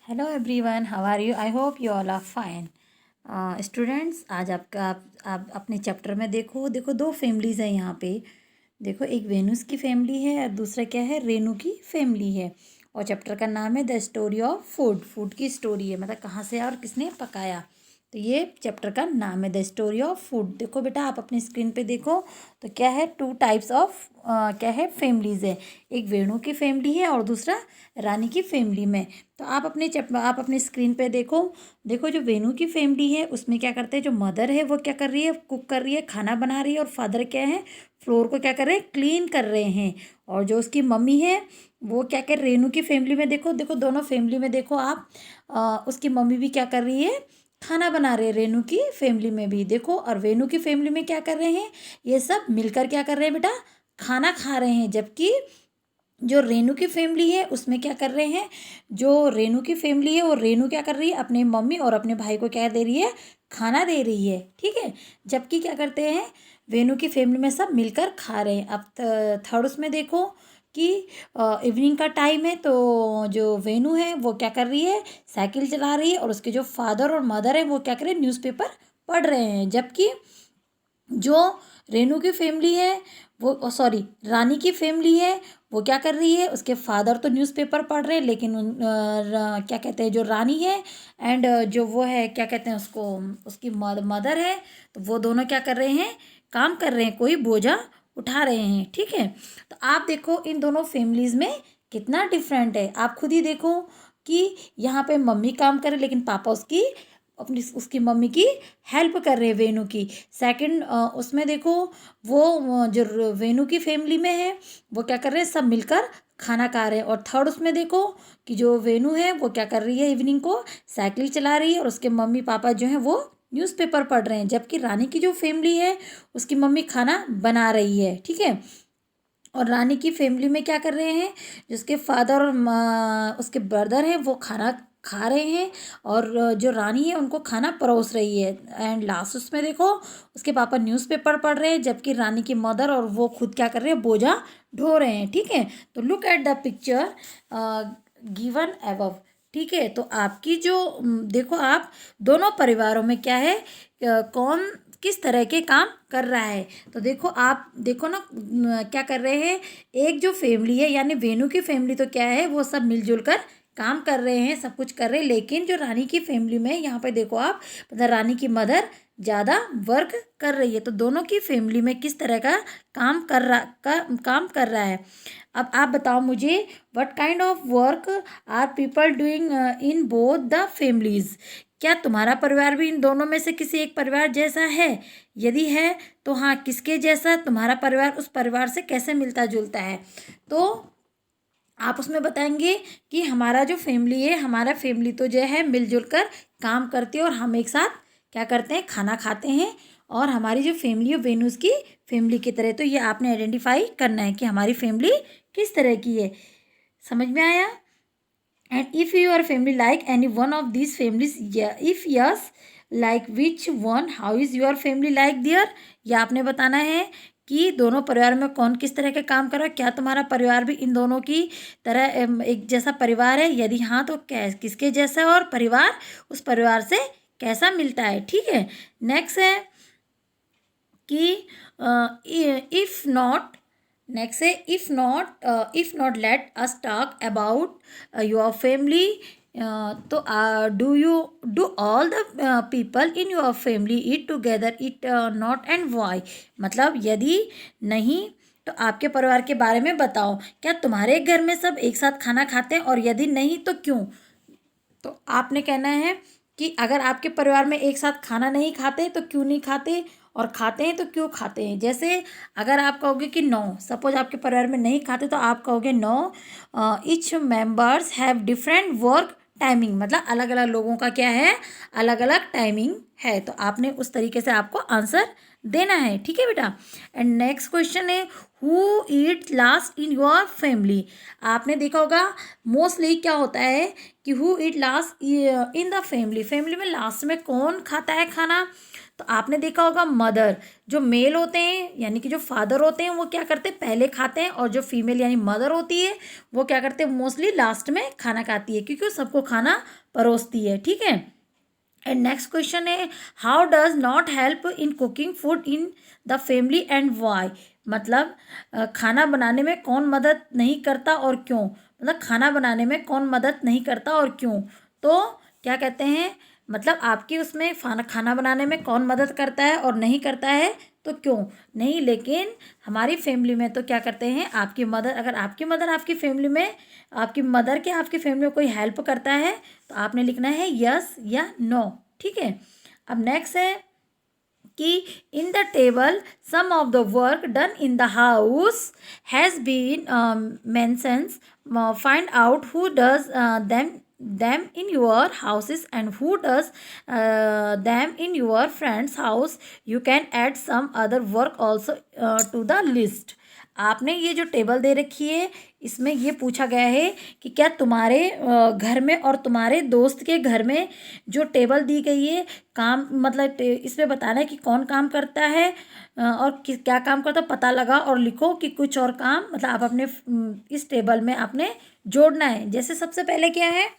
Hello everyone, how are you? I hope you all are fine. Students, आज आप अपने chapter में देखो दो फैमिलीज़ हैं यहाँ पे। देखो, एक वेनुस की फैमिली है और दूसरा क्या है, रेनू की फैमिली है। और चैप्टर का नाम है the story of food. Food की स्टोरी है, मतलब कहाँ से और किसने पकाया। तो ये चैप्टर का नाम है द स्टोरी ऑफ फूड। देखो बेटा, आप अपनी स्क्रीन पे देखो तो क्या है, टू टाइप्स ऑफ क्या है, फैमिलीज़ है। एक वेणु की फैमिली है और दूसरा रानी की फैमिली में। तो आप अपनी स्क्रीन पे देखो जो वेणु की फैमिली है उसमें क्या करते हैं, जो मदर है वो क्या कर रही है, कुक कर रही है, खाना बना रही है। और फादर क्या है, फ्लोर को क्या कर रहे हैं, क्लीन कर रहे हैं। और जो उसकी मम्मी है वो क्या कर, रेनू की फैमिली में देखो दोनों फैमिली में देखो आप, उसकी मम्मी भी क्या कर रही है, खाना बना रहे हैं। रेनू की फैमिली में भी देखो, और वेणु की फैमिली में क्या कर रहे हैं, ये सब मिलकर क्या कर रहे हैं बेटा, खाना खा रहे हैं। जबकि जो रेनू की फैमिली है उसमें क्या कर रहे हैं, जो रेनू की फैमिली है और रेनू क्या कर रही है, अपने मम्मी और अपने भाई को क्या दे रही है, खाना दे रही है। ठीक है। जबकि क्या करते हैं, वेनू की फैमिली में सब मिलकर खा रहे हैं। अब थर्ड उसमें देखो कि इवनिंग का टाइम है, तो जो वेनू है वो क्या कर रही है, साइकिल चला रही है। और उसके जो फादर और मदर है वो क्या कर रहे हैं, न्यूज़पेपर पढ़ रहे हैं। जबकि जो रेनू की फैमिली है वो, सॉरी, रानी की फैमिली है वो क्या कर रही है, उसके फादर तो न्यूज़पेपर पढ़ रहे हैं, लेकिन क्या कहते हैं, जो रानी है एंड जो वो है, क्या कहते हैं उसको, उसकी मदर है, तो वो दोनों क्या कर रहे हैं, काम कर रहे हैं, कोई बोझा उठा रहे हैं। ठीक है। तो आप देखो इन दोनों फैमिलीज़ में कितना डिफरेंट है। आप खुद ही देखो कि यहाँ पे मम्मी काम करे लेकिन पापा उसकी अपनी उसकी मम्मी की हेल्प कर रहे हैं, वेनू की। सेकंड उसमें देखो, वो जो वेनू की फैमिली में है वो क्या कर रहे हैं, सब मिलकर खाना खा रहे हैं। और थर्ड उसमें देखो कि जो वेनू है वो क्या कर रही है, इवनिंग को साइकिल चला रही है और उसके मम्मी पापा जो हैं वो न्यूज़पेपर पढ़ रहे हैं। जबकि रानी की जो फैमिली है उसकी मम्मी खाना बना रही है। ठीक है। और रानी की फैमिली में क्या कर रहे हैं, जिसके फादर और उसके ब्रदर हैं वो खाना खा रहे हैं और जो रानी है उनको खाना परोस रही है। एंड लास्ट उसमें देखो, उसके पापा न्यूज़पेपर पढ़ रहे हैं, जबकि रानी की मदर और वो खुद क्या कर रहे हैं, बोझा ढो रहे हैं। ठीक है। तो look at the picture given above. ठीक है। तो आपकी जो देखो, आप दोनों परिवारों में क्या है, कौन किस तरह के काम कर रहा है। तो देखो, आप देखो ना, क्या कर रहे हैं, एक जो फैमिली है यानी वेनू की फैमिली, तो क्या है, वो सब मिलजुल कर काम कर रहे हैं, सब कुछ कर रहे हैं। लेकिन जो रानी की फैमिली में यहाँ पे देखो आप, मतलब रानी की मदर ज़्यादा वर्क कर रही है। तो दोनों की फैमिली में किस तरह का काम कर रहा है। अब आप बताओ मुझे, what kind of work are people doing in both the families. क्या तुम्हारा परिवार भी इन दोनों में से किसी एक परिवार जैसा है? यदि है तो हाँ, किसके जैसा, तुम्हारा परिवार उस परिवार से कैसे मिलता जुलता है। तो आप उसमें बताएंगे कि हमारा जो फैमिली है, हमारा फैमिली तो जो है मिलजुल कर काम करती है और हम एक साथ क्या करते हैं, खाना खाते हैं। और हमारी जो फैमिली है वेनुस की फैमिली की तरह। तो ये आपने आइडेंटिफाई करना है कि हमारी फैमिली किस तरह की है। समझ में आया? And if your family like any one of this families, if yes, like which one, how is your family like there. यह आपने बताना है कि दोनों परिवार में कौन किस तरह के काम कर रहा है। क्या तुम्हारा परिवार भी इन दोनों की तरह एक जैसा परिवार है? यदि हाँ तो किसके जैसा है, और परिवार उस परिवार से कैसा मिलता है। ठीक है। नेक्स्ट है कि इफ़ नॉट, नेक्स्ट है if not let us talk about your family. तो do all the people in your family eat together, eat not, and why. मतलब यदि नहीं तो आपके परिवार के बारे में बताओ, क्या तुम्हारे घर में सब एक साथ खाना खाते हैं, और यदि नहीं तो क्यों। तो आपने कहना है कि अगर आपके परिवार में एक साथ खाना नहीं खाते तो क्यों नहीं खाते, और खाते हैं तो क्यों खाते हैं। जैसे अगर आप कहोगे कि नो, सपोज आपके परिवार में नहीं खाते, तो आप कहोगे no, each members have different work timing. मतलब अलग अलग लोगों का क्या है, अलग अलग टाइमिंग है। तो आपने उस तरीके से आपको आंसर देना है, ठीक है बेटा। एंड नेक्स्ट क्वेश्चन है who eat last in your family. आपने देखा होगा मोस्टली क्या होता है कि who eat last in the family, family में लास्ट में कौन खाता है खाना। तो आपने देखा होगा मदर, जो मेल होते हैं यानी कि जो फादर होते हैं वो क्या करते हैं पहले खाते हैं, और जो फीमेल यानी मदर होती है वो क्या करते हैं मोस्टली लास्ट में खाना खाती है, क्योंकि वो सबको खाना परोसती है, ठीक है। एंड नेक्स्ट क्वेश्चन है how does not help in cooking food in the family and why. मतलब खाना बनाने में कौन मदद नहीं करता और क्यों, मतलब खाना बनाने में कौन मदद नहीं करता और क्यों। तो क्या कहते हैं मतलब आपकी उसमें खाना बनाने में कौन मदद करता है और नहीं करता है तो क्यों नहीं। लेकिन हमारी फैमिली में तो क्या करते हैं आपकी मदर, अगर आपकी मदर आपकी फैमिली में आपकी मदर के आपकी फैमिली में कोई हेल्प करता है तो आपने लिखना है यस या नो, ठीक है। अब नेक्स्ट है कि in the table some of the work done in the house has been mentions, find out who does them in your houses and who does them in your friend's house. You can add some other work also to the list. आपने ये जो table दे रखी है इसमें ये पूछा गया है कि क्या तुम्हारे घर में और तुम्हारे दोस्त के घर में जो टेबल दी गई है काम, मतलब इसमें बताना है कि कौन काम करता है और क्या काम करता है पता लगा और लिखो कि कुछ और काम मतलब आप अपने इस टेबल में आपने जोड़ना है। जैसे सबसे पहले क्या है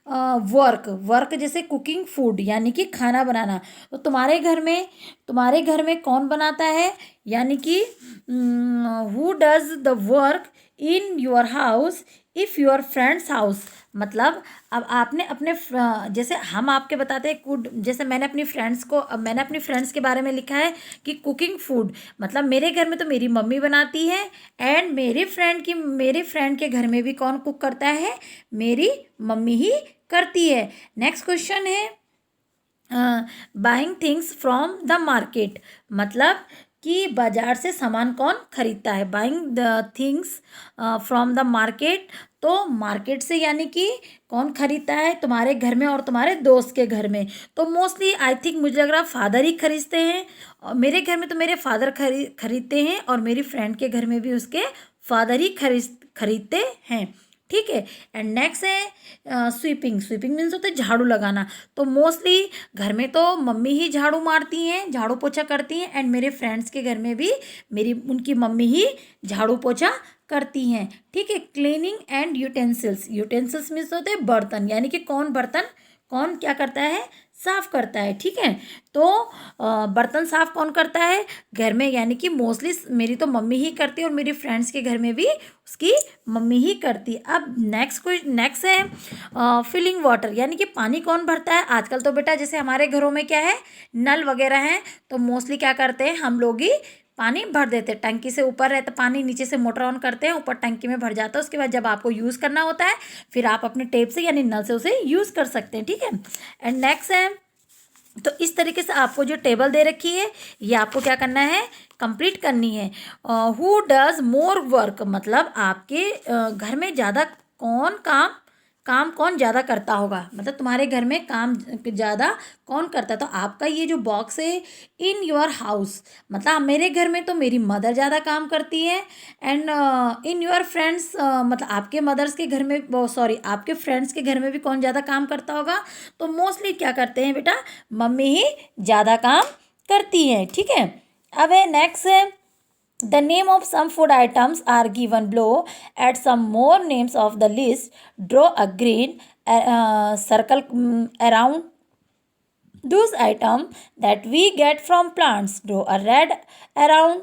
वर्क जैसे कुकिंग फूड यानी कि खाना बनाना। तो तुम्हारे घर में कौन बनाता है यानी कि who does the work in your house if your friends house. मतलब अब आपने अपने जैसे हम आपके बताते हैं कुड, जैसे मैंने अपनी फ्रेंड्स के बारे में लिखा है कि कुकिंग फूड मतलब मेरे घर में तो मेरी मम्मी बनाती है एंड मेरे फ्रेंड के घर में भी कौन कुक करता है मेरी मम्मी ही करती है। नेक्स्ट क्वेश्चन है buying things from the market, मतलब कि बाजार से सामान कौन खरीदता है। Buying the things from the market, तो मार्केट से यानी कि कौन खरीदता है तुम्हारे घर में और तुम्हारे दोस्त के घर में। तो मोस्टली आई थिंक मुझे लग रहा फादर ही खरीदते हैं, और मेरे घर में तो मेरे फादर खरीदते हैं और मेरी फ्रेंड के घर में भी उसके फादर ही खरीदते हैं, ठीक है। एंड नेक्स्ट है स्वीपिंग मीन्स होता है झाड़ू लगाना। तो मोस्टली घर में तो मम्मी ही झाड़ू मारती हैं, झाड़ू पोछा करती हैं, एंड मेरे फ्रेंड्स के घर में भी उनकी मम्मी ही झाड़ू पोछा करती हैं, ठीक है। क्लीनिंग एंड यूटेंसिल्स मीन्स होते हैं बर्तन, यानी कि कौन क्या करता है साफ करता है, ठीक है। तो बर्तन साफ कौन करता है घर में, यानी कि मोस्टली मेरी तो मम्मी ही करती है और मेरी फ्रेंड्स के घर में भी उसकी मम्मी ही करती है। अब नेक्स्ट है फिलिंग वाटर, यानी कि पानी कौन भरता है। आजकल तो बेटा जैसे हमारे घरों में क्या है नल वगैरह हैं, तो मोस्टली क्या करते हैं हम लोग ही पानी भर देते हैं। टंकी से ऊपर रहता पानी, नीचे से मोटर ऑन करते हैं, ऊपर टंकी में भर जाता है। उसके बाद जब आपको यूज़ करना होता है फिर आप अपने टेप से यानी नल से उसे यूज़ कर सकते हैं, ठीक है। एंड नेक्स्ट है तो इस तरीके से आपको जो टेबल दे रखी है ये आपको क्या करना है कंप्लीट करनी है। हु डज मोर वर्क, मतलब आपके घर में ज़्यादा काम कौन ज़्यादा करता होगा, मतलब तुम्हारे घर में काम ज़्यादा कौन करता है। तो आपका ये जो बॉक्स है इन योर हाउस, मतलब मेरे घर में तो मेरी मदर ज़्यादा काम करती है, एंड इन योर फ्रेंड्स मतलब आपके फ्रेंड्स के घर में भी कौन ज़्यादा काम करता होगा। तो मोस्टली क्या करते हैं बेटा मम्मी ही ज़्यादा काम करती हैं, ठीक है। अब है नेक्स्ट है the name of some food items are given below. Add some more names of the list. Draw a green circle around those items that we get from plants. Draw a red around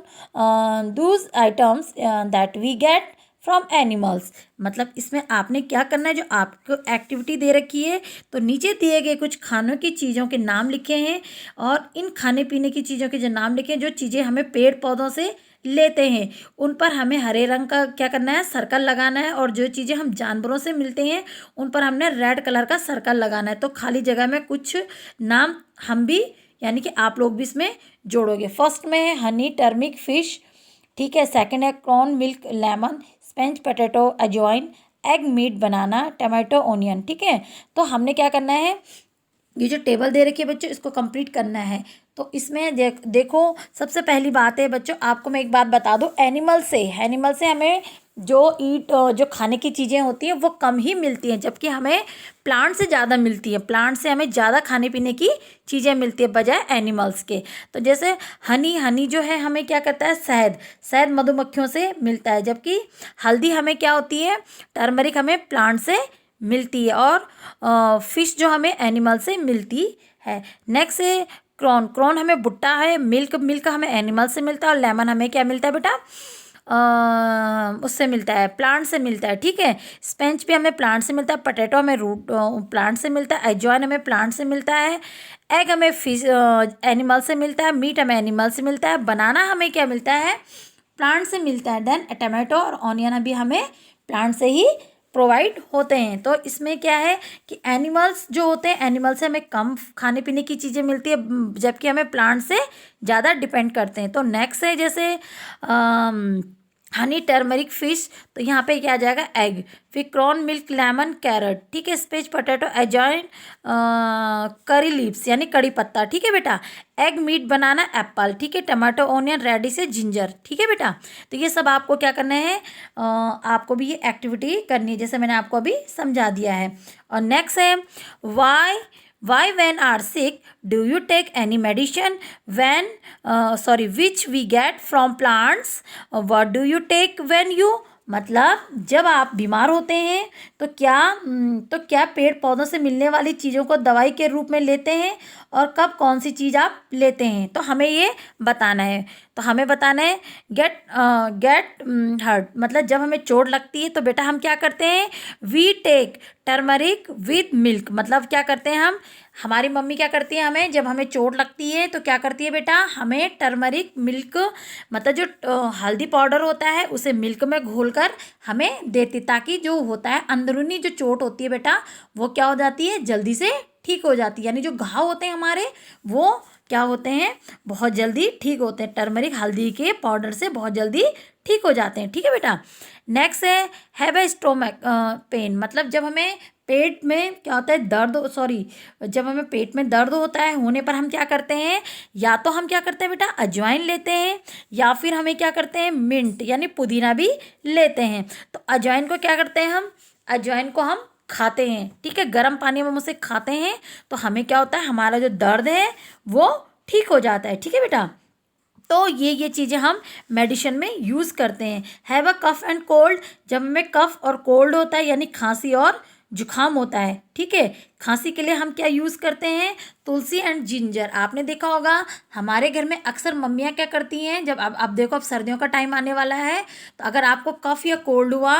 those items that we get from animals. मतलब इसमें आपने क्या करना है, जो आपको activity दे रखी है तो नीचे दिए गए कुछ खानों की चीज़ों के नाम लिखे हैं, और इन खाने पीने की चीज़ों के जो नाम लिखे हैं जो चीज़ें हमें पेड़ पौधों से लेते हैं उन पर हमें हरे रंग का क्या करना है सर्कल लगाना है, और जो चीज़ें हम जानवरों से मिलते हैं उन पर हमने रेड कलर का सर्कल लगाना है। तो खाली जगह में कुछ नाम हम भी यानी कि आप लोग भी इसमें जोड़ोगे। फर्स्ट में है हनी टर्मिक फिश, ठीक है। सेकंड है कॉर्न मिल्क लेमन स्पेंज पोटैटो अजवाइन एग मीट बनाना टमाटो ओनियन, ठीक है। तो हमने क्या करना है ये जो टेबल दे रखी है बच्चों इसको कंप्लीट करना है। तो इसमें देखो, सबसे पहली बात है बच्चों, आपको मैं एक बात बता दूं, एनिमल से हमें जो खाने की चीज़ें होती हैं वो कम ही मिलती हैं, जबकि हमें प्लांट से ज़्यादा मिलती है। प्लांट से हमें ज़्यादा खाने पीने की चीज़ें मिलती है बजाय एनिमल्स के। तो जैसे हनी जो है हमें क्या करता है, शहद मधुमक्खियों से मिलता है, जबकि हल्दी हमें क्या होती है, टर्मरिक हमें प्लांट से मिलती है, और फिश जो हमें एनिमल से मिलती है। नेक्स्ट है क्रॉन हमें भुट्टा है। मिल्क हमें एनिमल से मिलता है, और लेमन हमें क्या मिलता है बेटा, उससे मिलता है, प्लांट से मिलता है। ठीक है, स्पेंच भी हमें प्लांट से मिलता है, पोटैटो हमें रूट प्लांट से मिलता है, अजवाइन हमें प्लांट से मिलता है, एग हमें फिश एनिमल से मिलता है, मीट हमें एनिमल से मिलता है, बनाना हमें क्या मिलता है, प्लांट से मिलता है। देन टमाटो और ऑनियन भी हमें प्लांट से ही प्रोवाइड होते हैं। तो इसमें क्या है कि एनिमल्स जो होते हैं, एनिमल से हमें कम खाने पीने की चीज़ें मिलती है, जबकि हमें प्लांट से ज़्यादा डिपेंड करते हैं। तो नेक्स्ट है जैसे हनी टर्मरिक फिश, तो यहाँ पे क्या आ जाएगा, एग, फिर क्रॉन मिल्क लेमन कैरेट, ठीक है, स्पेच पोटैटो अजवाइन करी लीव्स यानी कड़ी पत्ता, ठीक है बेटा, एग मीट बनाना एप्पल, ठीक है, टमाटो ऑनियन रेडिश है जिंजर, ठीक है बेटा। तो ये सब आपको क्या करना है, आपको भी ये एक्टिविटी करनी है, जैसे मैंने आपको अभी समझा दिया है। और नेक्स्ट है why when are sick do you take any medicine, which we get from plants, what do you take when you, मतलब जब आप बीमार होते हैं तो क्या पेड़ पौधों से मिलने वाली चीज़ों को दवाई के रूप में लेते हैं, और कब कौन सी चीज़ आप लेते हैं, तो हमें ये बताना है। तो हमें बताना है गेट हर्ट, मतलब जब हमें चोट लगती है तो बेटा हम क्या करते हैं, we take turmeric with milk, मतलब क्या करते हैं हमारी मम्मी क्या करती है, हमें जब हमें चोट लगती है तो क्या करती है बेटा, हमें टर्मरिक मिल्क, मतलब जो हल्दी पाउडर होता है उसे मिल्क में घोलकर हमें देती, ताकि जो होता है अंदरूनी जो चोट होती है बेटा वो क्या हो जाती है, जल्दी से ठीक हो जाती है, यानी जो घाव होते हैं हमारे वो क्या होते हैं, बहुत जल्दी ठीक होते हैं, टर्मरिक हल्दी के पाउडर से बहुत जल्दी ठीक हो जाते हैं, ठीक है बेटा। नेक्स्ट है हैव ए स्टोमक पेन, मतलब जब हमें पेट में क्या होता है जब हमें पेट में दर्द होता है, होने पर हम क्या करते हैं, या तो हम क्या करते हैं बेटा अजवाइन लेते हैं, या फिर हमें क्या करते हैं मिंट यानी पुदीना भी लेते हैं। तो अजवाइन को क्या करते हैं अजवाइन को हम खाते हैं, ठीक है, गर्म पानी में हम उसे खाते हैं, तो हमें क्या होता है, हमारा जो दर्द है वो ठीक हो जाता है, ठीक है बेटा। तो ये चीज़ें हम मेडिसिन में यूज़ करते हैं। Have a cough and cold, जब हमें कफ और कोल्ड होता है यानी खांसी और जुखाम होता है, ठीक है, खांसी के लिए हम क्या यूज़ करते हैं, तुलसी एंड जिंजर। आपने देखा होगा हमारे घर में अक्सर मम्मियाँ क्या करती हैं, जब अब देखो अब सर्दियों का टाइम आने वाला है, तो अगर आपको कफ या कोल्ड हुआ,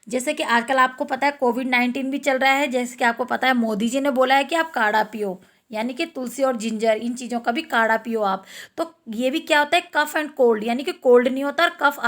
जैसे कि आजकल आपको पता है कोविड-19 भी चल रहा है, जैसे कि आपको पता है मोदी जी ने बोला है कि आप काढ़ा पियो, यानी कि तुलसी और जिंजर इन चीज़ों का भी काढ़ा पियो आप। तो ये भी क्या होता है, कफ एंड कोल्ड, यानी कि कोल्ड नहीं होता और कफ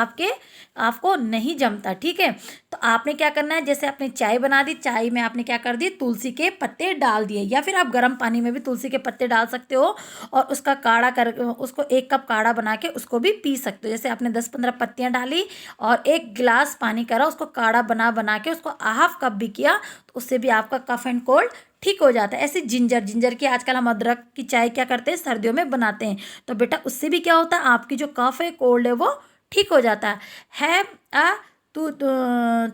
आपको नहीं जमता, ठीक है। तो आपने क्या करना है, जैसे आपने चाय बना दी, चाय में आपने क्या कर दी, तुलसी के पत्ते डाल दिए, या फिर आप गर्म पानी में भी तुलसी के पत्ते डाल सकते हो, और उसका काढ़ा उसको 1 कप काढ़ा बना के उसको भी पी सकते हो। जैसे आपने 10-15 पत्तियाँ डाली और 1 गिलास पानी करा, उसको काढ़ा बना के उसको हाफ कप भी किया, तो उससे भी आपका कफ एंड कोल्ड ठीक हो जाता है। ऐसे जिंजर की आजकल हम अदरक की चाय क्या करते हैं, सर्दियों में बनाते हैं, तो बेटा उससे भी क्या होता है, आपकी जो कफ है कोल्ड है वो ठीक हो जाता है। अ टूथ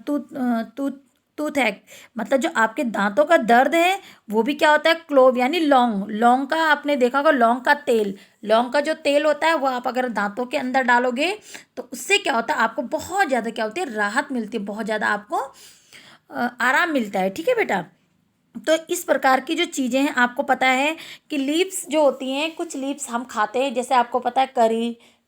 टूथ टूथ हैक, मतलब जो आपके दांतों का दर्द है वो भी क्या होता है, क्लोव यानी लौंग का, आपने देखा होगा लौंग का जो तेल होता है वो आप अगर दांतों के अंदर डालोगे तो उससे क्या होता है, आपको बहुत ज़्यादा क्या होती है, राहत मिलती है, बहुत ज़्यादा आपको आराम मिलता है, ठीक है बेटा। तो इस प्रकार की जो चीज़ें हैं, आपको पता है कि लीव्स जो होती हैं, कुछ लीव्स हम खाते हैं, जैसे आपको पता है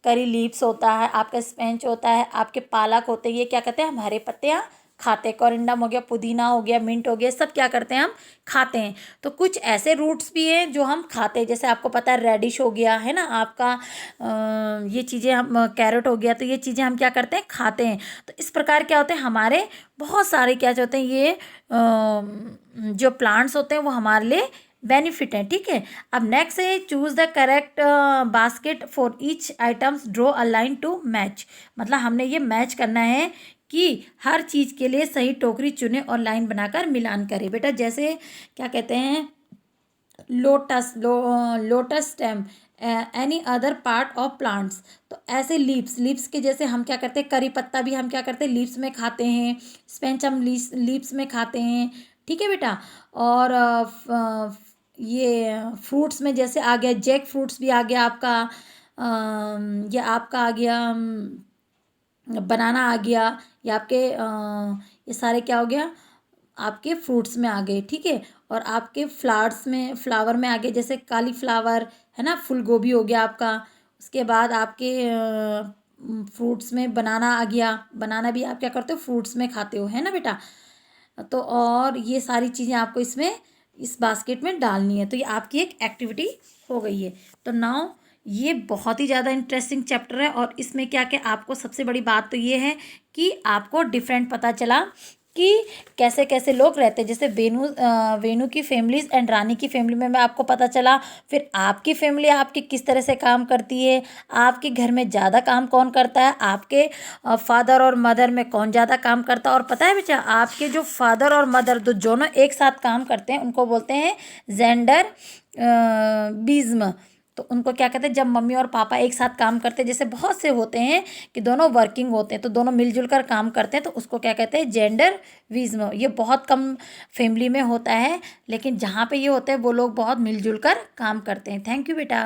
करी लीव्स होता है, आपका स्पेंच होता है, आपके पालक होते हैं, ये क्या कहते हैं, हम हरे पत्तियाँ खाते हैं, कोरिंडम हो गया, पुदीना हो गया, मिंट हो गया, सब क्या करते हैं हम खाते हैं। तो कुछ ऐसे रूट्स भी हैं जो हम खाते हैं, जैसे आपको पता है रेडिश हो गया है ना आपका, ये चीज़ें हम कैरेट हो गया, तो ये चीज़ें हम क्या करते हैं, खाते हैं। तो इस प्रकार क्या होते हैं, हमारे बहुत सारे क्या होते हैं, ये जो प्लांट्स होते हैं वो हमारे लिए बेनिफिट है, ठीक है। अब नेक्स्ट है choose the correct basket for each items, draw a line to match, मतलब हमने ये मैच करना है कि हर चीज़ के लिए सही टोकरी चुने और लाइन बनाकर मिलान करें। बेटा जैसे क्या कहते हैं, lotus stem, any other part of plants. तो ऐसे लीव्स के जैसे हम क्या करते हैं, करी पत्ता भी हम क्या करते हैं लीव्स में खाते हैं, स्पेंच हम लीव्स में खाते हैं। ठीक है बेटा। और ये फ्रूट्स में जैसे आ गया जैक फ्रूट्स भी आ गया आपका, ये आपका आ गया बनाना आ गया, ये आपके ये सारे क्या हो गया आपके फ्रूट्स में आ गए। ठीक है। और आपके फ्लावर में आ गए, जैसे काली फ्लावर है ना, फूल गोभी हो गया आपका। उसके बाद आपके फ्रूट्स में बनाना आ गया, बनाना भी आप क्या करते हो फ्रूट्स में खाते हो, है ना बेटा। तो और ये सारी चीज़ें आपको इसमें इस बास्केट में डालनी है। तो ये आपकी एक एक्टिविटी हो गई है। तो नाउ ये बहुत ही ज़्यादा इंटरेस्टिंग चैप्टर है, और इसमें क्या क्या आपको सबसे बड़ी बात तो ये है कि आपको डिफरेंट पता चला कि कैसे कैसे लोग रहते हैं। जैसे वेणु की फैमिलीज एंड रानी की फैमिली में आपको पता चला। फिर आपकी फैमिली आपकी किस तरह से काम करती है, आपके घर में ज़्यादा काम कौन करता है, आपके फादर और मदर में कौन ज़्यादा काम करता है। और पता है बेटा, आपके जो फादर और मदर तो दोनों एक साथ काम करते हैं उनको बोलते हैं जेंडर बीज्म। तो उनको क्या कहते हैं, जब मम्मी और पापा एक साथ काम करते हैं, जैसे बहुत से होते हैं कि दोनों वर्किंग होते हैं तो दोनों मिलजुल कर काम करते हैं, तो उसको क्या कहते हैं जेंडर विज्म। ये बहुत कम फैमिली में होता है, लेकिन जहाँ पे ये होता है वो लोग बहुत मिलजुल कर काम करते हैं। थैंक यू बेटा।